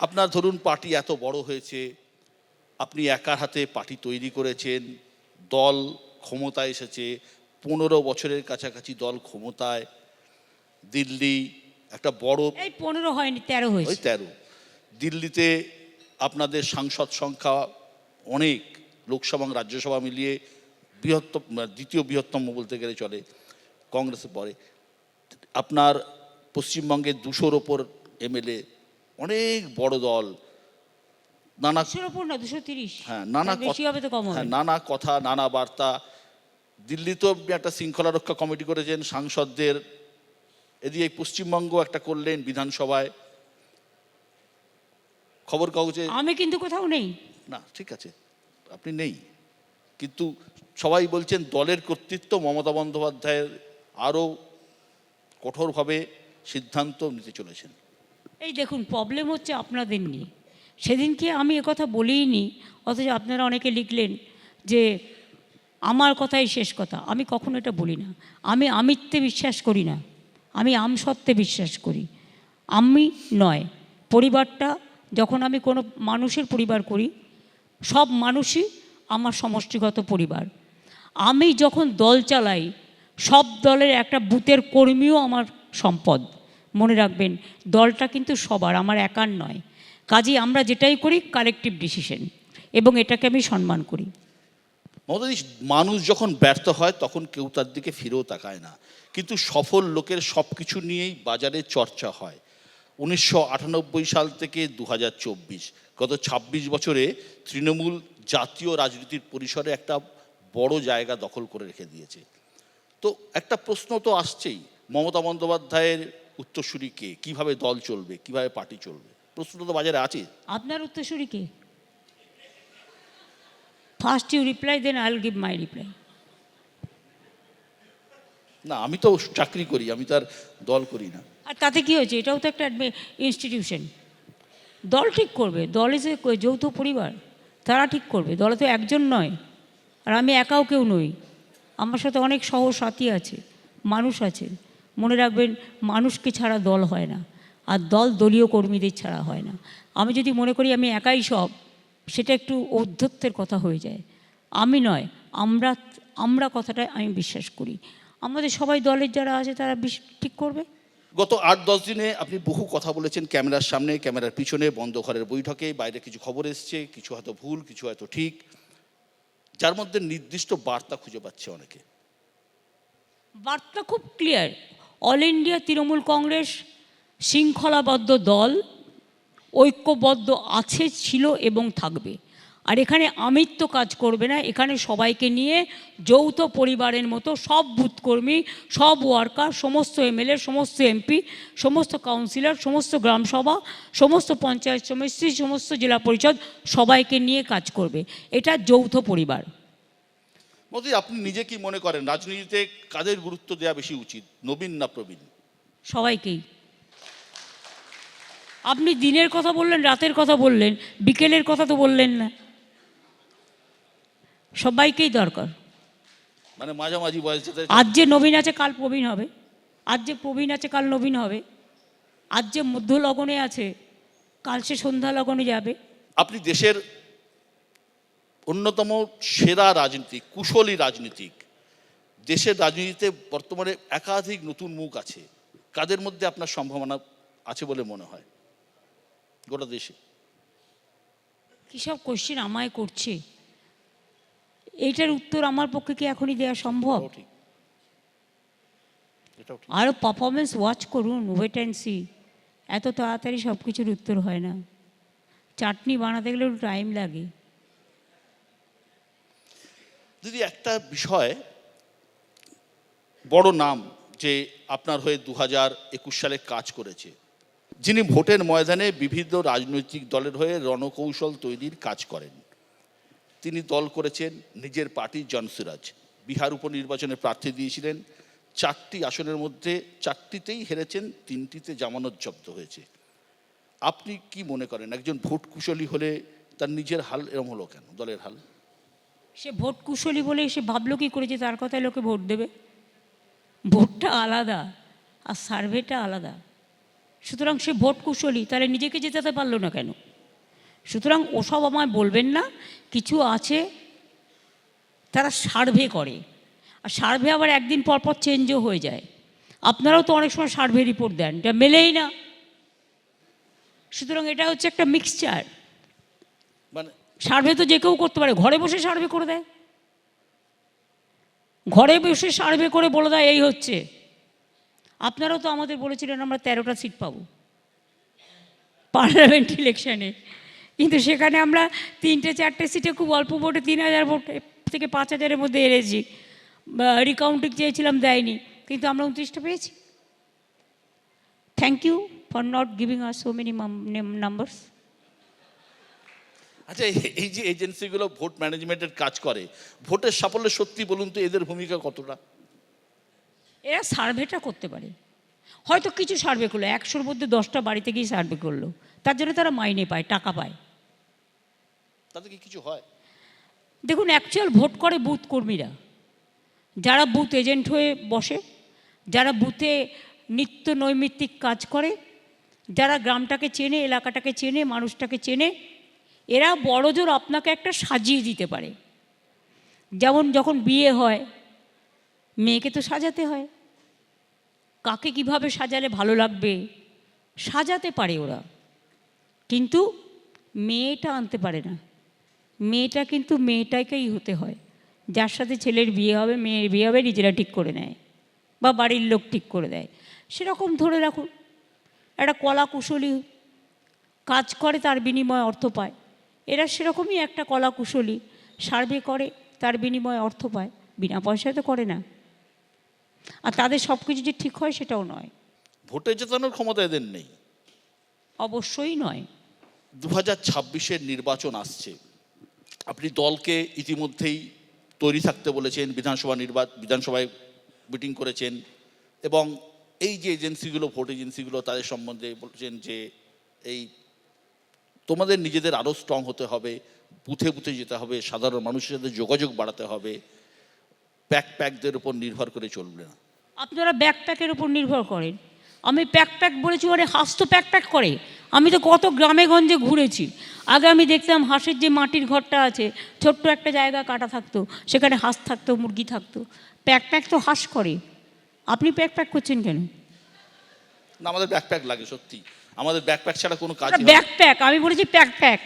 আপনার ধরুন পার্টি এত বড় হয়েছে, আপনি একার হাতে পার্টি তৈরি করেছেন, দল ক্ষমতায় এসেছে, 15 বছরের কাছাকাছি দল ক্ষমতায়, দিল্লি একটা বড়, এই 15 হয়নি, 13 ওই হয়েছে। 13, দিল্লিতে আপনাদের সাংসদ সংখ্যা অনেক, লোকসভা এবং রাজ্যসভা মিলিয়ে বৃহত্তম, দ্বিতীয় বৃহত্তম বলতে গেলে চলে, কংগ্রেসের পরে। আপনার পশ্চিমবঙ্গে 200-র ওপর এমএলএ, অনেক বড় দল, নানা, 200-র উপর না, 230। হ্যাঁ নানা বেশি হবে তো কম হবে। হ্যাঁ নানা কথা, নানা বার্তা। দিল্লিতেও আপনি একটা শৃঙ্খলা রক্ষা কমিটি করেছেন সাংসদদের, এদিকে পশ্চিমবঙ্গ একটা করলেন বিধানসভায়, খবর কাগজে। আমি কিন্তু কোথাও নেই। না ঠিক আছে, আপনি নেই, কিন্তু সবাই বলছেন দলের কর্তৃত্ব মমতা বন্দ্যোপাধ্যায়ের আরও কঠোরভাবে সিদ্ধান্ত নিতে চলেছেন। এই দেখুন, প্রবলেম হচ্ছে আপনাদের নিয়ে। সেদিনকে আমি একথা বলিনি, অথচ আপনারা অনেকে লিখলেন যে আমার কথাই শেষ কথা। আমি কখনো এটা বলি না। আমি আমিত্বে বিশ্বাস করি না, আমি আমসত্ত্বে বিশ্বাস করি। আমি নয়, পরিবারটা, যখন আমি কোনো মানুষের পরিবার করি, সব মানুষই আমার সমষ্টিগত পরিবার। আমি যখন দল চালাই, সব দলের একটা বুথের কর্মীও আমার সম্পদ। মনে রাখবেন, দলটা কিন্তু সবার, আমার একার নয়। কাজেই আমরা যেটাই করি কালেকটিভ ডিসিশন, এবং এটাকে আমি সম্মান করি। মমতাদি, মানুষ যখন ব্যর্থ হয় তখন কেউ তার দিকে ফিরেও তাকায় না, কিন্তু সফল লোকের সব কিছু নিয়েই বাজারে চর্চা হয়। 1998 সাল থেকে 2024, গত 26 বছরে তৃণমূল জাতীয় রাজনীতির পরিসরে একটা বড় জায়গা দখল করে রেখে দিয়েছে। তো একটা প্রশ্ন তো আসছেই, মমতা বন্দ্যোপাধ্যায়ের উত্তরসূরি কে, কীভাবে দল চলবে, কিভাবে পার্টি চলবে, প্রশ্নটা তো বাজারে আছে। আপনার উত্তরসূরি কে? First you reply, then I will give my reply. না, আমি তো চাকরি করি, আমি তার দল করি না। আর তাতে কী হয়েছে? এটাও তো একটা ইনস্টিটিউশন। দল ঠিক করবে, দল ইজ এ যৌথ পরিবার, তারা ঠিক করবে। দলে তো একজন নয়, আর আমি একাও কেউ নই। আমার সাথে অনেক সহসাথী আছে, মানুষ আছে। মনে রাখবেন, মানুষকে ছাড়া দল হয় না, আর দল দলীয় কর্মীদের ছাড়া হয় না। আমি যদি মনে করি আমি একাই সব, সেটা একটু ঔদ্ধত্যের কথা হয়ে যায়। আমি নয়, আমরা, আমরা কথাটা আমি বিশ্বাস করি। আমাদের সবাই দলের যারা আছে তারা ঠিক করবে। গত 8-10 দিনে আপনি বহু কথা বলেছেন, ক্যামেরার সামনে, ক্যামেরার পিছনে, বন্ধ ঘরের বৈঠকে, বাইরে কিছু খবর এসছে, কিছু হয়তো ভুল, কিছু হয়তো ঠিক, যার মধ্যে নির্দিষ্ট বার্তা খুঁজে পাচ্ছে অনেকে। বার্তা খুব clear. All India Trinamool Congress শৃঙ্খলাবদ্ধ দল, ঐক্যবদ্ধ আছে, ছিল এবং থাকবে। আর এখানে আমিত্ব কাজ করবে না, এখানে সবাইকে নিয়ে যৌথ পরিবারের মতো সব বুথকর্মী, সব ওয়ার্কার, সমস্ত এমএলএ, সমস্ত এমপি, সমস্ত কাউন্সিলর, সমস্ত গ্রামসভা, সমস্ত পঞ্চায়েত সমিতি, সমস্ত জেলা পরিষদ, সবাইকে নিয়ে কাজ করবে। এটা যৌথ পরিবার। মোদি, আপনি নিজে কি মনে করেন রাজনীতিতে কাদের গুরুত্ব দেওয়া বেশি উচিত, নবীন না প্রবীণ? সবাইকেই। আপনি দিনের কথা বললেন, রাতের কথা বললেন, বিকেলের কথা তো বললেন না। সবাইকেই দরকার। মানে মাঝামাঝি বয়স, আজ যে নবীন আছে কাল প্রবীণ হবে, আজ যে প্রবীণ আছে কাল নবীন হবে, আজ যে মধ্য লগনে আছে কাল সে সন্ধ্যা লগনে যাবে। আপনি দেশের অন্যতম সেরা রাজনীতিক, কুশলী রাজনীতিক, দেশের রাজনীতিতে বর্তমানে একাধিক নতুন মুখ আছে, কাদের মধ্যে আপনার সম্ভাবনা আছে বলে মনে হয় গোটা দেশে? কী সব কোশ্চেন আমায় করছে, এইটার উত্তর আমার পক্ষে কি এখনই দেওয়া সম্ভব? ঠিক, এটাও ঠিক। আরও পারফরমেন্স ওয়াচ করুন, ওয়েট অ্যান্ড সি। এত তাড়াতাড়ি সব কিছুর উত্তর হয় না, চাটনি বানাতে গেলে একটু টাইম লাগে। দিদি, একটা বিষয়, বড় নাম যে আপনার হয়ে 2021 সালে কাজ করেছে, যিনি ভোটের ময়দানে বিভিন্ন রাজনৈতিক দলের হয়ে রণকৌশল তৈরির কাজ করেন, তিনি দল করেছেন নিজের পার্টি জনসুরাজ, বিহার উপনির্বাচনে প্রার্থী দিয়েছিলেন, 4টি আসনের মধ্যে 4টিতেই হেরেছেন, 3টিতে জামানত জব্দ হয়েছে। আপনি কি মনে করেন একজন ভোট কুশলী হলে তার নিজের হাল এরম হলো কেন, দলের হাল? সে ভোট কুশলী বলে সে ভাবলো কি করেছে তার কথায় লোকে ভোট দেবে? ভোটটা আলাদা আর সার্ভেটা আলাদা। সুতরাং সে ভোট কুশলী, তাহলে নিজেকে জেতাতে পারলো না কেন? সুতরাং ওসব আমায় বলবেন না। কিছু আছে তারা সার্ভে করে, আর সার্ভে আবার একদিন পর পর চেঞ্জও হয়ে যায়। আপনারাও তো অনেক সময় সার্ভে রিপোর্ট দেন, এটা মেলেই না। সুতরাং এটা হচ্ছে একটা মিক্সচার। মানে সার্ভে তো যে কেউ করতে পারে, ঘরে বসে সার্ভে করে দেয়, ঘরে বসে সার্ভে করে বলে দেয় এই হচ্ছে। আপনারাও তো আমাদের বলেছিলেন আমরা 13টা সিট পাবো পার্লামেন্ট ইলেকশানে, কিন্তু সেখানে আমরা 3-4টে সিটে খুব অল্প ভোটে 3000 ভোট থেকে 5000-এর মধ্যে এড়েছি। রিকাউন্টিং চেয়েছিলাম, দেয়নি, কিন্তু আমরা 29টা পেয়েছি। Thank you for not giving us so many numbers. আচ্ছা, এই যে এজেন্সিগুলো ভোট ম্যানেজমেন্টের কাজ করে, ভোটের সাফল্যে সত্যি বলুন তো এদের ভূমিকা কতটা? এরা সার্ভেটা করতে পারে, হয়তো কিছু সার্ভে করলো, 100-র মধ্যে 10টা বাড়িতে গিয়ে সার্ভে করলো, তার জন্য তারা মাইনে পায়, টাকা পায়। তাতে কি কিছু হয়? দেখুন, অ্যাকচুয়াল ভোট করে বুথ কর্মীরা, যারা বুথ এজেন্ট হয়ে বসে, যারা বুথে নিত্য নৈমিত্তিক কাজ করে, যারা গ্রামটাকে চেনে, এলাকাটাকে চেনে, মানুষটাকে চেনে, এরা বড়জোর আপনাকে একটা সাজিয়ে দিতে পারে। যেমন যখন বিয়ে হয়, মেয়েকে তো সাজাতে হয়, কাকে কিভাবে সাজালে ভালো লাগবে সাজাতে পারে ওরা, কিন্তু মেয়েটা আনতে পারে না। মেয়েটা কিন্তু মেয়েটাকেই হতে হয়, যার সাথে ছেলের বিয়ে হবে, মেয়ের বিয়ে হবে, নিজেরা ঠিক করে নেয় বা বাড়ির লোক ঠিক করে দেয়। সেরকম ধরে রাখুন, একটা কলা কুশলী কাজ করে, তার বিনিময়ে অর্থ পায়। এরা সেরকমই একটা কলা কুশলী, সার্ভে করে, তার বিনিময়ে অর্থ পায়, বিনা পয়সায় তো করে না। আর তাদের সব কিছু যে ঠিক হয় সেটাও নয়। ভোটে জেতানোর ক্ষমতা এদের নেই। অবশ্যই নয়। 2026-এর নির্বাচন আসছে, আপনি দলকে ইতিমধ্যেই তৈরি থাকতে বলেছেন, বিধানসভায় মিটিং করেছেন, এবং এই যে এজেন্সিগুলো, ভোট এজেন্সিগুলো, তাদের সম্বন্ধে বলছেন যে এই তোমাদের নিজেদের আরও স্ট্রং হতে হবে, বুথে বুথে যেতে হবে, সাধারণ মানুষের সাথে যোগাযোগ বাড়াতে হবে, প্যাকদের উপর নির্ভর করে চলবে না। আপনারা ব্যাকপ্যাকের উপর নির্ভর করেন। আমি প্যাক বলেছি, ওরে হাঁস তো প্যাক করে। আমি তো কত গ্রামে গঞ্জে ঘুরেছি। আগে আমি দেখতাম হাঁসের যে মাটির ঘরটা আছে, ছোট্ট একটা জায়গা কাটা থাকতো, সেখানে হাঁস থাকতো, মুরগি থাকতো। প্যাক তো হাঁস করে। আপনি প্যাক করছেন কেন? না, আমাদের ব্যাকপ্যাক লাগে, সত্যি আমাদের ব্যাকপ্যাক ছাড়া কোনো কাজ। ব্যাকপ্যাক, আমি বলেছি প্যাক।